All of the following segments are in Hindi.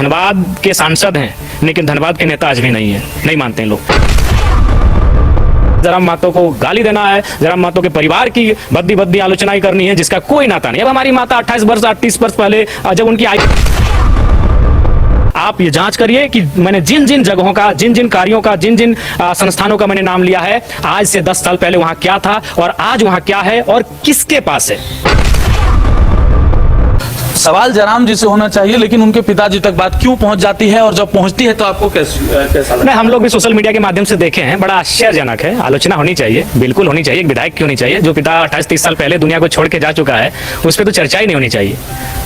धनबाद के सांसद हैं, लेकिन धनबाद के नेता आज भी नहीं है, नहीं मानते हैं लोग। जराम महतो को गाली देना है, जराम महतो के परिवार की भद्दी भद्दी आलोचनाएं करनी है, जिसका कोई नाता नहीं। अब हमारी माता 28 वर्ष 38 वर्ष पहले जब उनकी आयु, आप ये जांच करिए कि मैंने जिन जिन जगहों का, जिन जिन कार्यों का, जिन जिन संस्थानों का मैंने नाम लिया है, आज से 10 साल पहले वहां क्या था और आज वहां क्या है और किसके पास है। सवाल जयराम जी से होना चाहिए, लेकिन उनके पिताजी तक बात क्यों पहुंच जाती है, और जब पहुंचती है तो आपको कैसा लगता है? हम लोग भी सोशल मीडिया के माध्यम से देखे हैं, बड़ा आश्चर्यजनक है। आलोचना होनी चाहिए, बिल्कुल होनी चाहिए। एक विधायक क्यों नहीं चाहिए? जो पिता 28-30 साल पहले दुनिया को छोड़ के जा चुका है, उस पर तो चर्चा ही नहीं होनी चाहिए।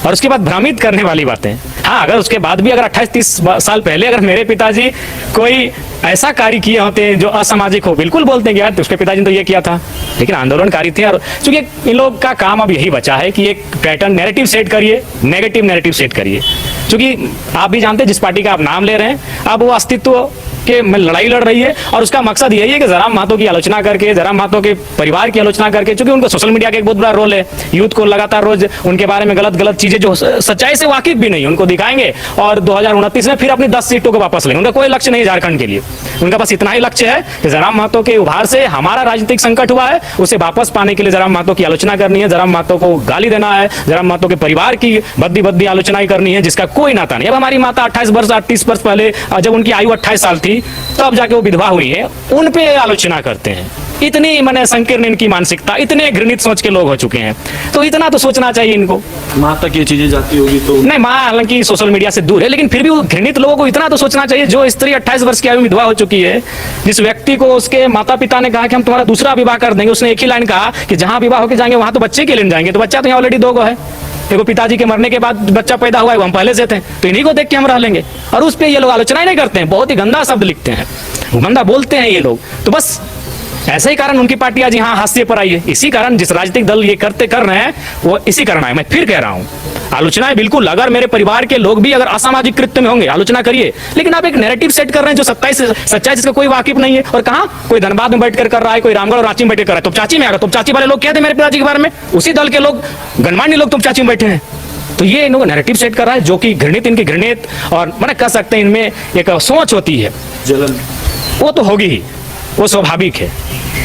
और उसके बाद भ्रमित करने वाली बातें, हाँ, अगर उसके बाद भी अगर 28-30 साल पहले अगर मेरे पिताजी कोई ऐसा कार्य किए होते जो असामाजिक हो, बिल्कुल बोलते हैं कि यार उसके पिताजी ने तो ये किया था, लेकिन आंदोलनकारी थे। और चूंकि इन लोग का काम अब यही बचा है कि एक पैटर्न नैरेटिव सेट करिए, नेगेटिव नैरेटिव सेट करिए। क्योंकि आप भी जानते हैं जिस पार्टी का आप नाम ले रहे हैं, अब वो अस्तित्व के में लड़ाई लड़ रही है, और उसका मकसद यही है कि जराम महतो की आलोचना करके, जराम महतो के परिवार की आलोचना करके, क्योंकि उनको सोशल मीडिया का एक बहुत बड़ा रोल है। यूथ को लगातार रोज उनके बारे में गलत गलत चीजें जो सच्चाई से वाकिफ भी नहीं, उनको दिखाएंगे और 2029 में फिर अपनी 10 सीटों को वापस लेंगे। उनका कोई लक्ष्य नहीं है झारखंड के लिए, उनका बस इतना ही लक्ष्य है कि जराम महतो के उभार से हमारा राजनीतिक संकट हुआ है, उसे वापस पाने के लिए जराम महतो की आलोचना करनी है, जराम महतो को गाली देना है, जराम महतो के परिवार की भद्दी भद्दी आलोचनाएं करनी है, जिसका कोई नाता नहीं। अब हमारी माता 28 वर्ष 38 वर्ष पहले जब उनकी आयु 28 साल थी, तब जाके वो विधवा हुई है, उन पे आलोचना करते हैं। इतनी मैंने संकीर्ण इनकी मानसिकता, इतने घृणित सोच के लोग हो चुके हैं, तो इतना तो सोचना चाहिए इनको। माँ तक ये चीजें जाती होगी तो नहीं, माँ हालांकि सोशल मीडिया से दूर है, लेकिन फिर भी वो घृणित लोगों को इतना तो सोचना चाहिए। जो स्त्री 28 वर्ष की आयु में विधवा हो चुकी है, जिस व्यक्ति को उसके माता पिता ने कहा कि हम तुम्हारा दूसरा विवाह कर देंगे, उसने एक ही लाइन कहा कि जहां विवाह होकर जाएंगे वहां तो बच्चे के लिए जाएंगे, तो बच्चा तो यहाँ ऑलरेडी 2 गो है। देखो, पिताजी के मरने के बाद बच्चा पैदा हुआ है, वो हम पहले से थे, तो इन्हीं को देख के हम रह लेंगे। और उस पर ये लोग आलोचना ही नहीं करते हैं, बहुत ही गंदा शब्द लिखते हैं, गंदा बोलते हैं ये लोग। तो बस ऐसे ही कारण उनकी पार्टी आज यहाँ हाशिए पर आई है। इसी कारण जिस राजनीतिक दल ये कर रहे हैं, वो इसी कारण आए। मैं फिर कह रहा हूँ, आलोचनाएं बिल्कुल, अगर मेरे परिवार के लोग भी अगर असामाजिक कृत्य में होंगे, आलोचना करिए, लेकिन आप एक नैरेटिव सेट कर रहे हैं जो सच्चाई जिसका कोई वाकिफ नहीं है। और कहा कोई धनबाद में बैठकर कर रहा है, कोई रामगढ़ और रांची में बैठकर कर रहा है, तो चाची में आएगा। तो चाची वाले लोग कहते हैं मेरे पिताजी के बारे में, उसी दल के लोग, गणमान्य लोग तुम चाची में बैठे हैं। तो ये इन्होंने नैरेटिव सेट कर रहा है, जो कि घृणित, इनकी घृणित, और मैंने कह सकते हैं इनमें एक सोच होती है, जलन वो तो होगी ही, वो स्वाभाविक है।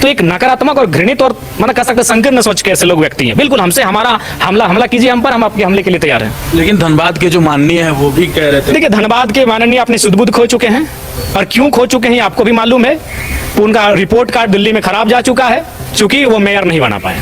तो एक नकारात्मक और घृणित और मैंने कह सकते संकीर्ण सोच के ऐसे लोग व्यक्ति हैं। बिल्कुल हमसे हमारा हमला कीजिए हम पर, हम आपके हमले के लिए तैयार हैं। लेकिन धनबाद के जो माननीय है वो भी कह रहे थे, देखिए, धनबाद के माननीय अपने सुध-बुध खो चुके हैं, और क्यों खो चुके हैं आपको भी मालूम है। उनका रिपोर्ट कार्ड दिल्ली में खराब जा चुका है, चूंकि वो मेयर नहीं बना पाए।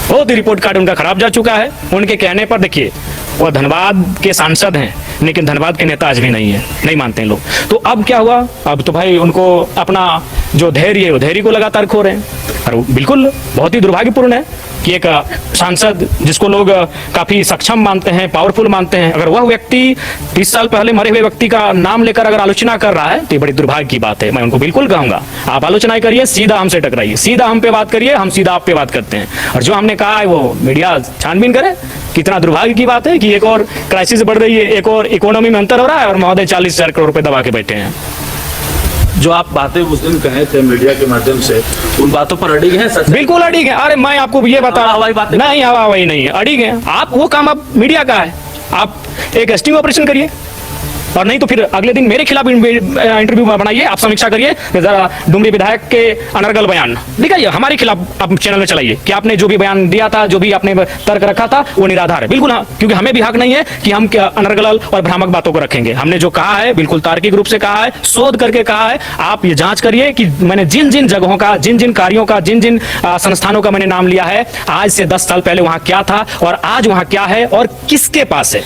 बहुत ही रिपोर्ट कार्ड उनका खराब जा चुका है। उनके कहने पर देखिए, वो धनबाद के सांसद हैं, लेकिन धनबाद के नेता आज भी नहीं है, नहीं मानते हैं लोग। तो अब क्या हुआ? अब तो भाई उनको अपना जो धैर्य है, वो धैर्य को लगातार खो रहे हैं। और बिल्कुल बहुत ही दुर्भाग्यपूर्ण है कि एक सांसद जिसको लोग काफी सक्षम मानते हैं, पावरफुल मानते हैं, अगर वह व्यक्ति 30 साल पहले मरे हुए व्यक्ति का नाम लेकर अगर आलोचना कर रहा है, तो ये बड़ी दुर्भाग्य की बात है। मैं उनको बिल्कुल कहूंगा, आप आलोचना करिए, सीधा हमसे टकराइए, सीधा हम पे बात करिए, हम सीधा आप पे बात करते हैं। और जो हमने कहा है वो मीडिया छानबीन करे। कितना दुर्भाग्य की बात है कि एक और क्राइसिस बढ़ रही है, एक और इकोनॉमी में अंतर हो रहा है, और महोदय 40,000 करोड़ रुपए दबा के बैठे हैं। जो आप बातें उस दिन कहे थे मीडिया के माध्यम से, उन बातों पर अड़िग है? सच बिल्कुल अड़िग है। अरे मैं आपको ये बता रहा हूँ, नहीं हवा वही नहीं है, अड़िग है। आप वो काम आप मीडिया का है, आप एक स्टिंग ऑपरेशन करिए, और नहीं तो फिर अगले दिन मेरे खिलाफ इंटरव्यू बनाइए, आप समीक्षा करिए, जरा डुमरी विधायक के अनर्गल बयान दिखाइए, हमारे खिलाफ आप चैनल में चलाइए कि आपने जो भी बयान दिया था, जो भी आपने तर्क रखा था, वो निराधार है। बिल्कुल हाँ, क्योंकि हमें भी हक नहीं है कि हम अनर्गल और भ्रामक बातों को रखेंगे। हमने जो कहा है बिल्कुल तार्किक रूप से कहा है, शोध करके कहा है। आप ये जांच करिए कि मैंने जिन जिन जगहों का, जिन जिन कार्यों का, जिन जिन संस्थानों का मैंने नाम लिया है, आज से 10 साल पहले वहां क्या था और आज वहां क्या है और किसके पास है।